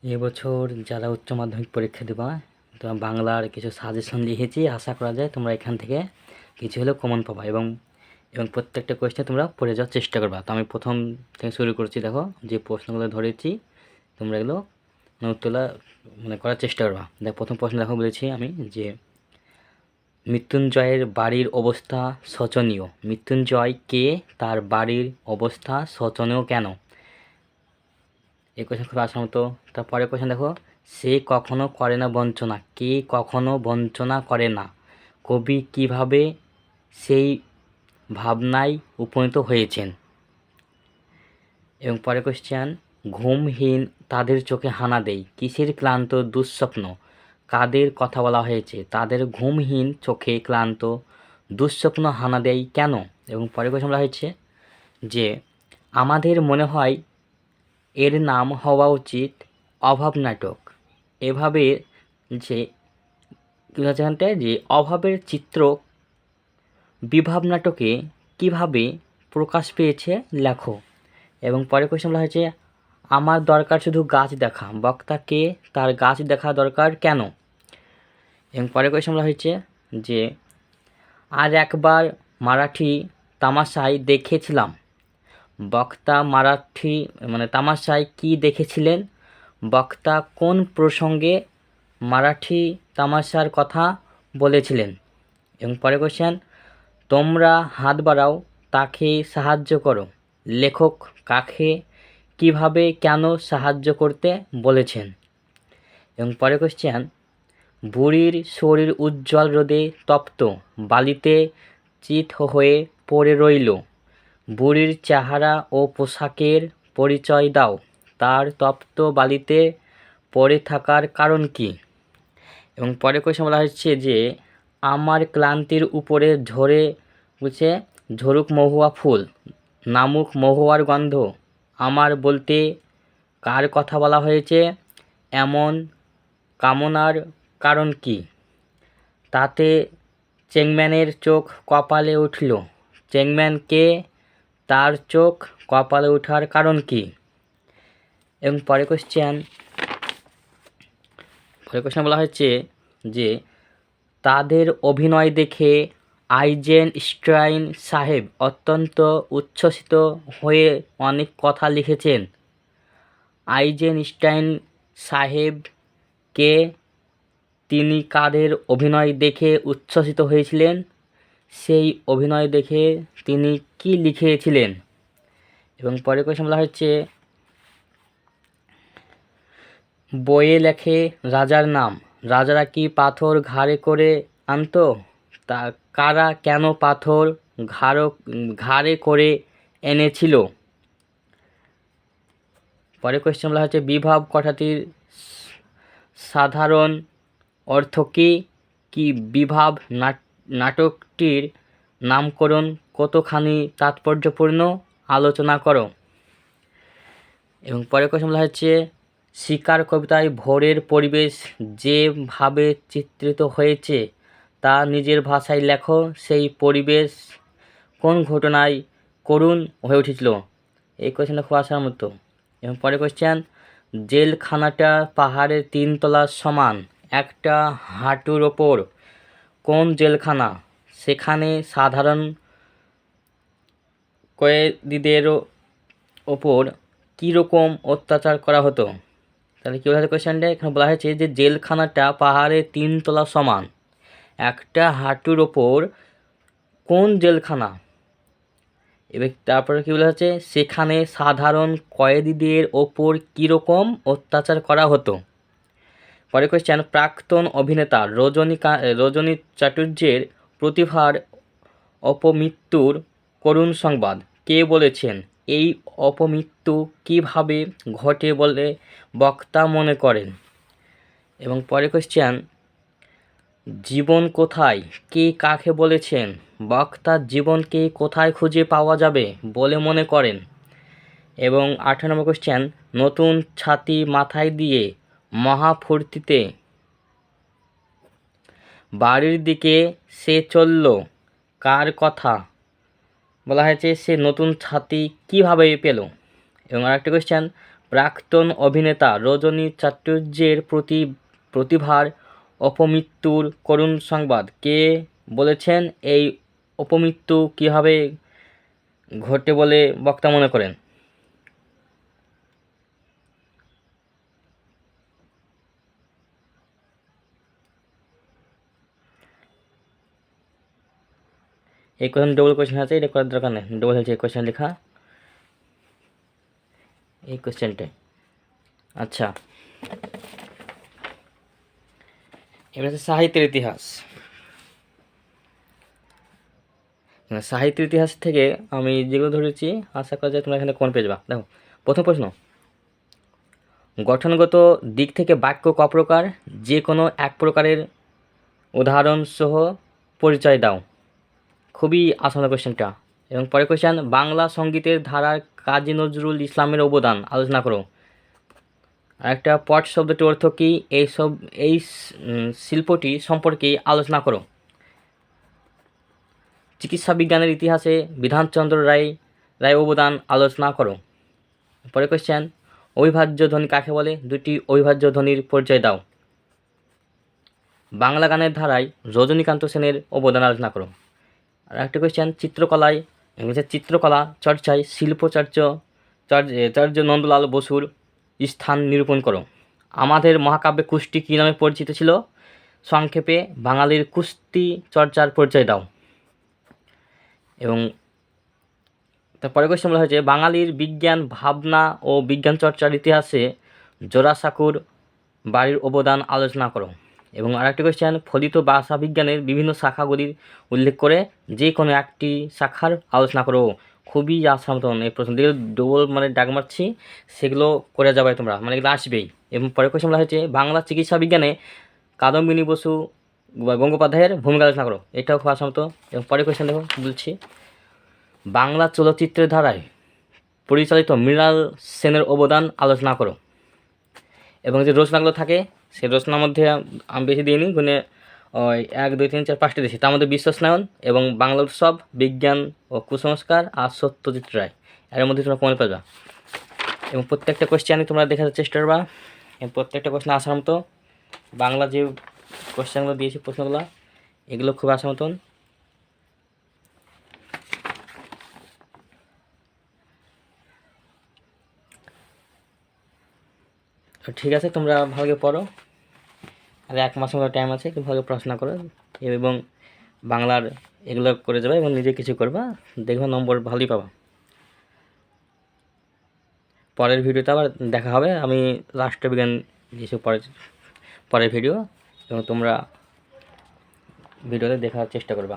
এবছর যারা উচ্চ মাধ্যমিক পরীক্ষা দেবা তো বাংলার কিছু সাজেশন লিখেছি, আশা করা যায় তোমরা এখান থেকে কিছু হলেও কমন পাবা এবং এবং প্রত্যেকটা কোয়েশ্চেন তোমরা পড়ে যাওয়ার চেষ্টা করবা। তো আমি প্রথম থেকে শুরু করছি, দেখো যে প্রশ্নগুলো ধরেছি তোমরা এগুলো উত্তরটা করার চেষ্টা করবা। দেখো প্রথম প্রশ্ন দেখো বলেছি আমি যে মৃত্যুঞ্জয়ের বাড়ির অবস্থা শোচনীয়। মৃত্যুঞ্জয় কে, তার বাড়ির অবস্থা শোচনীয় কেন? এই কোয়েশ্চেন খুব আসার মতো। তারপরে কোয়েশ্চেন দেখো, সে কখনো করে না বঞ্চনা। কে কখনো বঞ্চনা করে না? কবি কিভাবে সেই ভাবনায় উপনীত হয়েছেন? এবং পরে কোয়েশ্চেন, ঘুমহীন তাদের চোখে হানা দেয় কিসের ক্লান্ত দুঃস্বপ্ন? কাদের কথা বলা হয়েছে? তাদের ঘুমহীন চোখে ক্লান্ত দুঃস্বপ্ন হানা দেয় কেন? এবং পরে কোয়েশ্চেন বলা হয়েছে যে আমাদের মনে হয় এর নাম হওয়া উচিত অভাব নাটক। এভাবে যে কী হচ্ছে এখানটায় যে অভাবের চিত্র বিভাব নাটকে কীভাবে প্রকাশ পেয়েছে লেখো। এবং পরে কোয়েশ্চেন বলা হয়েছে আমার দরকার শুধু গাছ দেখা, বক্তাকে তার গাছ দেখা দরকার কেন? এবং পরে কোয়েশ্চেন বলা হয়েছে যে আর একবার মারাঠি তামাশায় দেখেছিলাম। বক্তা মারাঠি তামাশায় কী দেখেছিলেন? বক্তা কোন প্রসঙ্গে মারাঠি তামাশার কথা বলেছিলেন? এবং পরে কোয়েশ্চেন, তোমরা হাত বাড়াও, তাকে সাহায্য করো। লেখক কাকে কিভাবে কেন সাহায্য করতে বলেছেন? এবং পরে কোয়েশ্চেন, বুড়ির শরীর উজ্জ্বল রোদে তপ্ত, বালিতে চিত হয়ে পড়ে রইল। বুড়ির চেহারা ও পোশাকের পরিচয় দাও। তার তপ্ত বালিতে পড়ে থাকার কারণ কি? এবং পরে কোয়েশ্চেন বলা হচ্ছে যে আমার ক্লান্তির উপরে ঝরুক মহুয়া ফুল, নামুক মহুয়ার গন্ধ। আমার বলতে কার কথা বলা হয়েছে? এমন কামনার কারণ কি? তাতে চেংম্যানের চোখ কপালে উঠল। চেংম্যান কে? তার চোখ কপালে ওঠার কারণ কি? এবং পরে কোয়েশ্চেন বলা হচ্ছে যে তাদের অভিনয় দেখে আইজেনস্টাইন সাহেব অত্যন্ত উচ্ছ্বসিত হয়ে অনেক কথা লিখেছেন। আইজেনস্টাইন সাহেব কে? তিনি কাদের অভিনয় দেখে উচ্ছ্বসিত হয়েছিলেন? সেই অভিনয় দেখে তিনি কি লিখেছিলেন? এবং পরে কোয়েশ্চেন বলা হচ্ছে বইয়ে লেখে রাজার নাম। রাজারা কি পাথর ঘাড়ে করে আনতো? তা কারা কেন পাথর ঘাড়ে করে এনেছিল? পরে কোয়েশ্চেন বলা হচ্ছে বিভাব কথাটির সাধারণ অর্থ কী? কি বিভাব নাটকটির নামকরণ কতখানি তাৎপর্যপূর্ণ আলোচনা করো। এবং পরে কোয়েশ্চেন বলা হচ্ছে শিকার কবিতায় ভোরের পরিবেশ যেভাবে চিত্রিত হয়েছে তা নিজের ভাষায় লেখো। সেই পরিবেশ কোন ঘটনায় করুণ হয়ে উঠেছিল? এই কোয়েশ্চেনটা খুব আসার মতো। এবং পরে কোয়েশ্চেন জেলখানাটা পাহাড়ের 3 তলার সমান, একটা হাঁটুর ওপর। কোন জেলখানা? সেখানে সাধারণ কয়েদিদের ওপর কীরকম অত্যাচার করা হতো? তাহলে কী বলা হয়েছে কোয়েশ্চেনটা? এখানে বলা হয়েছে যে জেলখানাটা পাহাড়ে 3 তলা সমান, একটা হাঁটুর ওপর। কোন জেলখানা? এবার তারপরে কী বলা হচ্ছে সেখানে সাধারণ কয়েদিদের ওপর কীরকম অত্যাচার করা হতো। পরে কোয়েশ্চেন প্রাক্তন অভিনেতা রজনী চাটুর্যের প্রতিভার অপমৃত্যুর করুণ সংবাদ কে বলেছেন? এই অপমৃত্যু কীভাবে ঘটে বলে বক্তা মনে করেন? এবং পরে কোয়েশ্চেন জীবন কোথায় কে কাকে বলেছেন? বক্তার জীবনকে কোথায় খুঁজে পাওয়া যাবে বলে মনে করেন? এবং 18 নম্বর কোয়েশ্চেন নতুন ছাতি মাথায় দিয়ে মহাফুর্তিতে বাড়ির দিকে সে চলল, কার কথা বলা হয়েছে? সে নতুন ছাতি কীভাবে পেল? এবং আরেকটা কোয়েশ্চেন প্রাক্তন অভিনেতা রজনী চাটুর্যের প্রতিভার অপমৃত্যুর করুণ সংবাদ কে বলেছেন? এই অপমৃত্যু কীভাবে ঘটে বলে বক্তা মনে করেন? এই কোয়েশ্চেন ডবল কোয়েশ্চেন আছে, এটা করার দরকার নেই, ডবল হয়েছে এই কোয়েশ্চেন লেখা, এই কোয়েশ্চেনটাই। আচ্ছা, এবার হচ্ছে সাহিত্যের ইতিহাস। সাহিত্যের ইতিহাস থেকে আমি যেগুলো ধরেছি আশা করা যায় তোমরা এখানে কোন পেয়ে যাবা। দেখো, প্রথম প্রশ্ন, গঠনগত দিক থেকে বাক্য ক প্রকার? যে কোনো এক প্রকারের উদাহরণ সহ পরিচয় দাও। খুবই আসান কোয়েশ্চেনটা। এবং পরের কোয়েশ্চেন, বাংলা সঙ্গীতের ধারার কাজী নজরুল ইসলামের অবদান আলোচনা করো। আরেকটা, পট শব্দটির অর্থ কী? এই শিল্পটি সম্পর্কে আলোচনা করো। চিকিৎসা বিজ্ঞানের ইতিহাসে বিধানচন্দ্র রায় অবদান আলোচনা করো। পরের কোয়েশ্চেন, অবিভাজ্য ধ্বনি কাকে বলে? দুটি অবিভাজ্য ধ্বনির পরিচয় দাও। বাংলা গানের ধারায় রজনীকান্ত সেনের অবদান আলোচনা করো। আর একটা কোয়েশ্চেন, চিত্রকলা চর্চায় শিল্পাচার্য নন্দলাল বসুর স্থান নিরূপণ করো। আমাদের মহাকাব্যে কুষ্টি কী নামে পরিচিত ছিল? সংক্ষেপে বাঙালির কুস্তি চর্চার পরিচয় দাও। এবং তারপরে কোয়েশ্চেন বলা হয়েছে, বাঙালির বিজ্ঞান ভাবনা ও বিজ্ঞান চর্চার ইতিহাসে জোড়াসাঁকোর বাড়ির অবদান আলোচনা করো। এবং আরেকটি কোয়েশ্চেন, ফলিত ভাষা বিজ্ঞানের বিভিন্ন শাখাগুলির উল্লেখ করে যে কোনো একটি শাখার আলোচনা করো। খুবই আসান মতন এই প্রশ্ন দিকে ডবল ডাক মারছি, সেগুলো করে যাবে তোমরা, এগুলো আসবেই। এবং পরের কোয়েশ্চেন বলা হয়েছে, বাংলা চিকিৎসা বিজ্ঞানে কাদম্বিনী বসু বা গঙ্গোপাধ্যায়ের ভূমিকা আলোচনা করো। এটাও খুব আসান মতো। এবং পরের কোয়েশ্চেন দেখো বলছি, বাংলা চলচ্চিত্রের ধারায় পরিচালিত মৃণাল সেনের অবদান আলোচনা করো। এবং যে রচনাগুলো থাকে সেই রচনার মধ্যে আমি বেশি দিইনি, গুণে ওই 1 2 3 4 5টি দিয়েছি। তার মধ্যে বিশ্বস্নায়ন এবং বাংলা উৎসব, বিজ্ঞান ও কুসংস্কার আর সত্যজিৎ রায়, এর মধ্যে তোমরা কমন পাবা। এবং প্রত্যেকটা কোয়েশ্চেনই তোমরা দেখার চেষ্টা করবা। এবং প্রত্যেকটা কোয়েশ্চেন আসার মতো, বাংলা যে কোয়েশ্চেনগুলো দিয়েছি প্রশ্নগুলো এগুলো খুব আসার মতন। ঠিক আছে, তোমরা ভালো পড়ো, আর 1 মাস মতো টাইম আছে, একটু ভালো পড়াশোনা করো এবং বাংলার এগুলো করে যাবে এবং নিজে কিছু করবা, দেখবে নম্বর ভালোই পাবা। পরের ভিডিওতে আবার দেখা হবে, আমি রাষ্ট্রবিজ্ঞান যেসব পরের ভিডিও, এবং তোমরা ভিডিওতে দেখার চেষ্টা করবা।